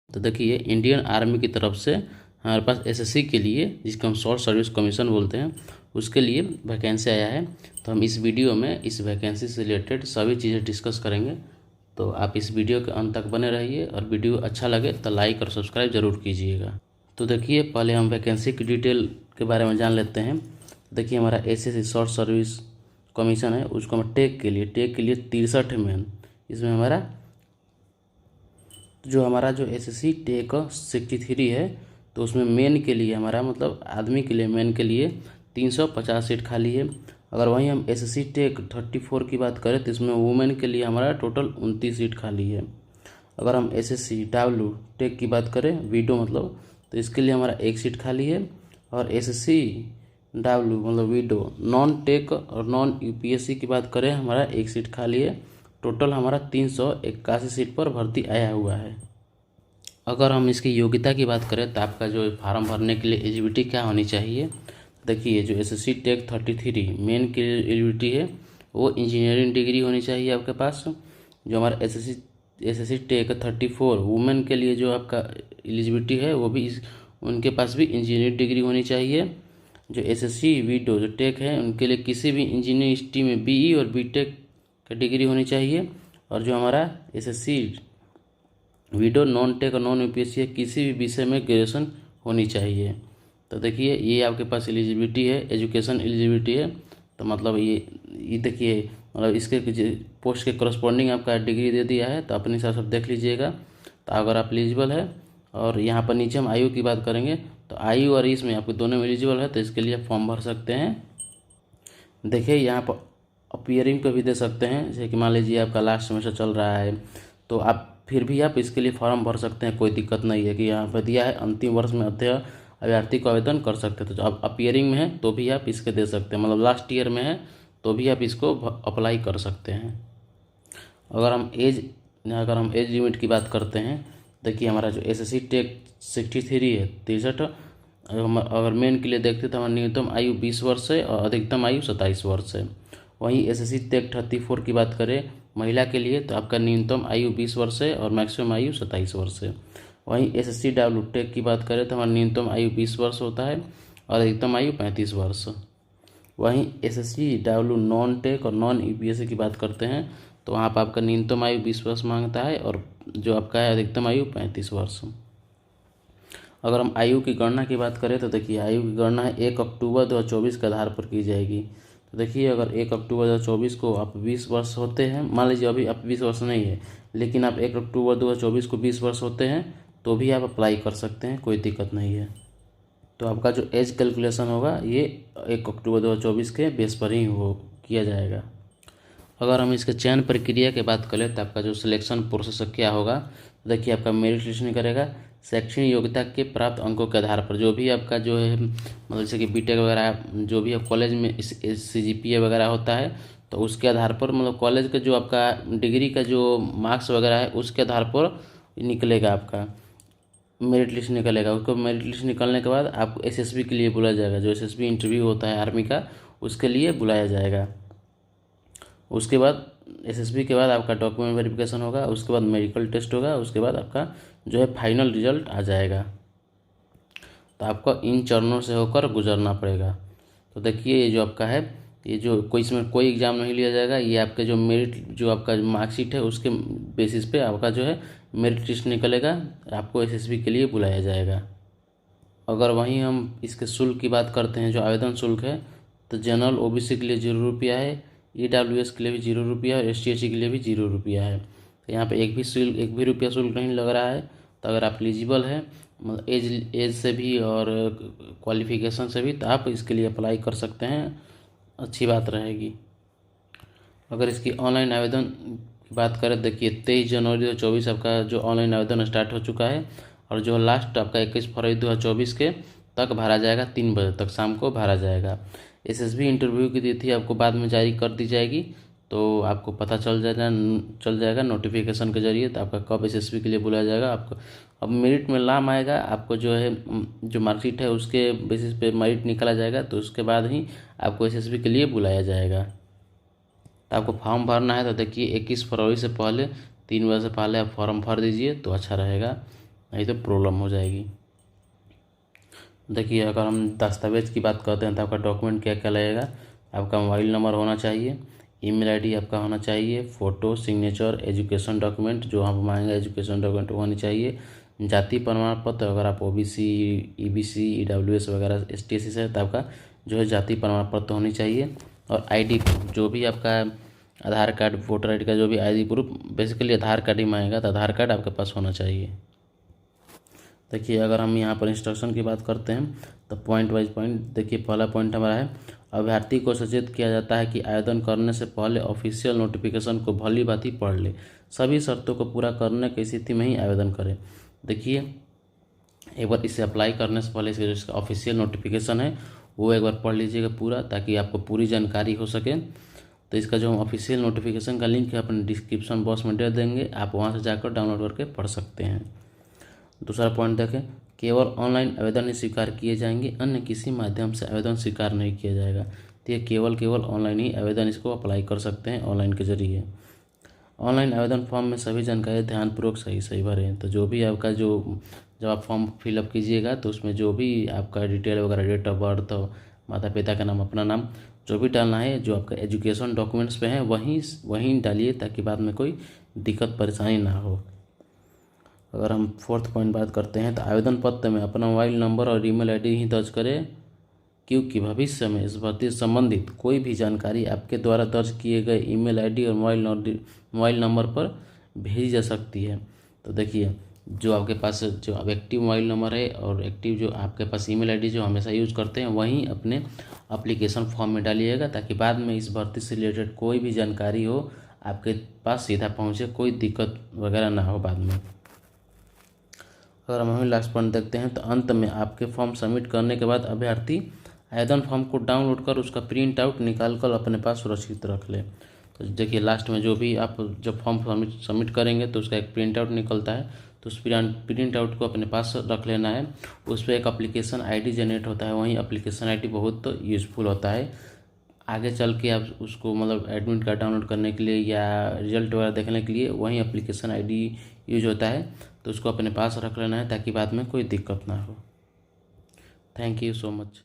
तो देखिए Indian army की तरफ से हमारे पास एसएससी के लिए, जिसको हम शॉर्ट सर्विस कमीशन बोलते हैं, उसके लिए वैकेंसी आया है। तो हम इस वीडियो में इस वैकेंसी से रिलेटेड सभी चीज़ें डिस्कस करेंगे। तो आप इस वीडियो के अंत तक बने रहिए और वीडियो अच्छा लगे तो लाइक और सब्सक्राइब ज़रूर कीजिएगा। तो देखिए पहले हम वैकेंसी की डिटेल के बारे में जान लेते हैं। देखिए हमारा एसएससी शॉर्ट सर्विस कमीशन है, उसको हम टेक के लिए 63 में, इसमें हमारा जो एसएससी टेक 63 है, तो उसमें मेन के लिए हमारा मतलब आदमी के लिए मेन के लिए 350 सीट खाली है। अगर वहीं हम एसएससी टेक 34 की बात करें तो इसमें वुमेन के लिए हमारा टोटल 29 सीट खाली है। अगर हम एसएससी डब्ल्यू टेक की बात करें, वीडो मतलब, तो इसके लिए हमारा 1 सीट खाली है। और एसएससी डब्ल्यू मतलब वीडो नॉन टेक और नॉन यूपीएससी की बात करें, हमारा 1 सीट खाली है। टोटल हमारा 381 सीट पर भर्ती आया हुआ है। अगर हम इसकी योग्यता की बात करें तो आपका जो फार्म भरने के लिए एलिजिबिलिटी क्या होनी चाहिए, देखिए जो एसएससी टेक 33 मेन की एलिजिबिलिटी है वो इंजीनियरिंग डिग्री होनी चाहिए आपके पास। जो हमारा एसएससी टेक 34 वुमेन के लिए जो आपका एलिजिबिलिटी है वो भी उनके पास भी इंजीनियरिंग डिग्री होनी चाहिए। जो एसएससी वीडो जो टेक है उनके लिए किसी भी इंजीनियरिंग स्ट्रीम में बीई और बीटेक का डिग्री होनी चाहिए। और जो हमारा एसएससी वीडो नॉन टेक और नॉन यूपीएससी किसी भी विषय में ग्रेजुएशन होनी चाहिए। तो देखिए ये आपके पास एलिजिबिलिटी है, एजुकेशन एलिजिबिलिटी है। तो मतलब ये देखिए मतलब इसके पोस्ट के करस्पॉन्डिंग आपका डिग्री दे दिया है, तो अपने हिसाब से देख लीजिएगा। तो अगर आप एलिजिबल है, और यहाँ पर नीचे हम आयु की बात करेंगे तो आयु और इसमें आपको दोनों में एलिजिबल है, तो इसके लिए फॉर्म भर सकते हैं। देखिए यहाँ पर अपीयरिंग पे भी दे सकते हैं, जैसे कि मान लीजिए आपका लास्ट सेमेस्टर चल रहा है तो आप फिर भी आप इसके लिए फॉर्म भर सकते हैं, कोई दिक्कत नहीं है। कि यहाँ पर दिया है अंतिम वर्ष में अभ्यर्थी को आवेदन कर सकते हैं, तो आप अपीयरिंग में है तो भी आप इसके दे सकते हैं, मतलब लास्ट ईयर में है तो भी आप इसको अप्लाई कर सकते हैं। अगर हम एज लिमिट की बात करते हैं, देखिए हमारा जो एसएससी टेक 63 है 63, अगर मेन के लिए देखते तो हमारा न्यूनतम आयु 20 वर्ष है और अधिकतम आयु 27 वर्ष है। वहीं एसएससी टेक 34 की बात करें महिला के लिए तो आपका न्यूनतम आयु 20 वर्ष है और मैक्सिमम आयु 27 वर्ष है। वहीं एसएससी डब्ल्यू टेक की बात करें तो हमारा न्यूनतम आयु 20 वर्ष होता है और अधिकतम आयु 35 वर्ष। वहीं एसएससी डब्ल्यू नॉन टेक और नॉन यूपीएससी की बात करते हैं तो वहाँ पर आपका न्यूनतम आयु 20 वर्ष मांगता है और जो आपका है अधिकतम आयु 35 वर्ष। अगर हम आयु की गणना की बात करें तो देखिए आयु की गणना है 1 अक्टूबर 2024 के आधार पर की जाएगी। तो देखिए अगर 1 अक्टूबर 2024 को आप 20 वर्ष होते हैं, मान लीजिए अभी आप 20 वर्ष नहीं है, लेकिन आप 1 अक्टूबर 2024 को 20 वर्ष होते हैं तो भी आप अप्लाई कर सकते हैं, कोई दिक्कत नहीं है। तो आपका जो एज कैलकुलेशन होगा ये 1 अक्टूबर 2024 के बेस पर ही हो किया जाएगा। अगर हम इसके चयन प्रक्रिया की बात करें तो आपका जो सिलेक्शन प्रोसेस क्या होगा, देखिए आपका मेरिट लिस्ट निकलेगा शैक्षणिक योग्यता के प्राप्त अंकों के आधार पर। जो भी आपका जो है मतलब जैसे कि बीटेक वगैरह जो भी आप कॉलेज में सीजीपीए वगैरह होता है तो उसके आधार पर मतलब कॉलेज का जो आपका डिग्री का जो मार्क्स वगैरह है उसके आधार पर निकलेगा आपका मेरिट लिस्ट निकलेगा। उसको मेरिट लिस्ट निकलने के बाद आपको एसएसबी के लिए बुलाया जाएगा, जो एसएसबी इंटरव्यू होता है आर्मी का उसके लिए बुलाया जाएगा। उसके बाद एसएसबी के बाद आपका डॉक्यूमेंट वेरिफिकेशन होगा, उसके बाद मेडिकल टेस्ट होगा, उसके बाद आपका जो है फाइनल रिजल्ट आ जाएगा। तो आपको इन चरणों से होकर गुजरना पड़ेगा। तो देखिए ये जो आपका है ये जो कोई इसमें कोई एग्ज़ाम नहीं लिया जाएगा, ये आपके जो मेरिट जो आपका मार्कशीट है उसके बेसिस पे आपका जो है मेरिट लिस्ट निकलेगा, आपको एसएसबी के लिए बुलाया जाएगा। अगर वहीं हम इसके शुल्क की बात करते हैं, जो आवेदन शुल्क है, तो जनरल ओबीसी के लिए 0 रुपया है, ईडब्ल्यूएस के लिए भी 0 रुपया और एसटी/एससी के लिए भी 0 रुपया है। तो यहाँ पे एक भी रुपया शुल्क नहीं लग रहा है। तो अगर आप एलिजिबल है मतलब एज से भी और क्वालिफिकेशन से भी, तो आप इसके लिए अप्लाई कर सकते हैं, अच्छी बात रहेगी। अगर इसकी ऑनलाइन आवेदन की बात करें, देखिए 23 जनवरी 2024 आपका जो ऑनलाइन आवेदन स्टार्ट हो चुका है और जो लास्ट आपका 21 फरवरी 2024 के तक भरा जाएगा, 3 बजे तक शाम को भरा जाएगा। एसएसबी इंटरव्यू की तिथि आपको बाद में जारी कर दी जाएगी, तो आपको पता चल जाएगा नोटिफिकेशन के जरिए तो आपका कब एसएसबी के लिए बुलाया जाएगा। आपको अब मेरिट में नाम आएगा, आपको जो है जो मार्कशीट है उसके बेसिस पे मेरिट निकाला जाएगा, तो उसके बाद ही आपको एसएसबी के लिए बुलाया जाएगा। तो आपको फॉर्म भरना है तो देखिए 21 फरवरी से पहले 3 बजे से पहले आप फॉर्म भर दीजिए तो अच्छा रहेगा। नहीं तो प्रॉब्लम हो जाएगी। देखिए, अगर हम दस्तावेज़ की बात करते हैं तो आपका डॉक्यूमेंट क्या क्या लगेगा। आपका मोबाइल नंबर होना चाहिए, ईमेल आईडी आपका होना चाहिए, फ़ोटो, सिग्नेचर, एजुकेशन डॉक्यूमेंट जो हम मांगेंगे एजुकेशन डॉक्यूमेंट होनी चाहिए, जाति प्रमाण पत्र, अगर आप ओबीसी, ईबीसी, ईडब्ल्यूएस वगैरह एसटीएससी से है तो आपका जो है जाति प्रमाण पत्र होनी चाहिए, और आईडी प्रूफ जो भी आपका आधार कार्ड, वोटर आईडी का जो भी आईडी प्रूफ, बेसिकली आधार कार्ड ही मांगेगा तो आधार कार्ड आपके पास होना चाहिए। देखिए, अगर हम यहाँ पर इंस्ट्रक्शन की बात करते हैं तो पॉइंट वाइज पॉइंट देखिए, पहला पॉइंट हमारा है, अभ्यर्थी को सचेत किया जाता है कि आवेदन करने से पहले ऑफिशियल नोटिफिकेशन को भली भांति पढ़ ले, सभी शर्तों को पूरा करने की स्थिति में ही आवेदन करें। देखिए, एक बार इसे अप्लाई करने से पहले इसका जो ऑफिशियल नोटिफिकेशन है वो एक बार पढ़ लीजिएगा पूरा, ताकि आपको पूरी जानकारी हो सके। तो इसका जो ऑफिशियल नोटिफिकेशन का लिंक है अपने डिस्क्रिप्शन बॉक्स में दे देंगे, आप वहाँ से जाकर डाउनलोड करके पढ़ सकते हैं। दूसरा पॉइंट देखें, केवल ऑनलाइन आवेदन ही स्वीकार किए जाएंगे, अन्य किसी माध्यम से आवेदन स्वीकार नहीं किया जाएगा। तो ये केवल ऑनलाइन ही आवेदन इसको अप्लाई कर सकते हैं ऑनलाइन के जरिए। ऑनलाइन आवेदन फॉर्म में सभी जानकारी ध्यानपूर्वक सही भरें। तो जो भी आपका जब आप फॉर्म फिलअप कीजिएगा तो उसमें जो भी आपका डिटेल वगैरह, डेट ऑफ बर्थ, माता पिता का नाम, अपना नाम, जो भी डालना है, जो आपका एजुकेशन डॉक्यूमेंट्स पे है वहीं डालिए, ताकि बाद में कोई दिक्कत परेशानी ना हो। अगर हम फोर्थ पॉइंट बात करते हैं तो आवेदन पत्र में अपना मोबाइल नंबर और ईमेल आईडी ही दर्ज करें, क्योंकि भविष्य में इस भर्ती से संबंधित कोई भी जानकारी आपके द्वारा दर्ज किए गए ईमेल आईडी और मोबाइल नंबर पर भेजी जा सकती है। तो देखिए, जो आपके पास जो अब एक्टिव मोबाइल नंबर है और एक्टिव जो आपके पास ईमेल आईडी जो हमेशा यूज़ करते हैं वहीं अपने एप्लीकेशन फॉर्म में डालिएगा, ताकि बाद में इस भर्ती से रिलेटेड कोई भी जानकारी हो आपके पास सीधा पहुँचे, कोई दिक्कत वगैरह ना हो बाद में। अगर हम लास्ट पॉइंट देखते हैं तो अंत में आपके फॉर्म सबमिट करने के बाद अभ्यर्थी आवेदन फॉर्म को डाउनलोड कर उसका प्रिंट आउट निकाल कर अपने पास सुरक्षित रख ले। तो देखिए, लास्ट में जो भी आप जब फॉर्म सबमिट करेंगे तो उसका एक प्रिंट आउट निकलता है, तो उस प्रिंट आउट को अपने पास रख लेना है। उस पर एक एप्लीकेशन आईडी जनरेट होता है, वहीं एप्लीकेशन आईडी बहुत यूज़फुल होता है। आगे चल के आप उसको मतलब एडमिट कार्ड डाउनलोड करने के लिए या रिजल्ट वगैरह देखने के लिए वहीं एप्लीकेशन आईडी यूज होता है, तो उसको अपने पास रख लेना है ताकि बाद में कोई दिक्कत ना हो। Thank you so much.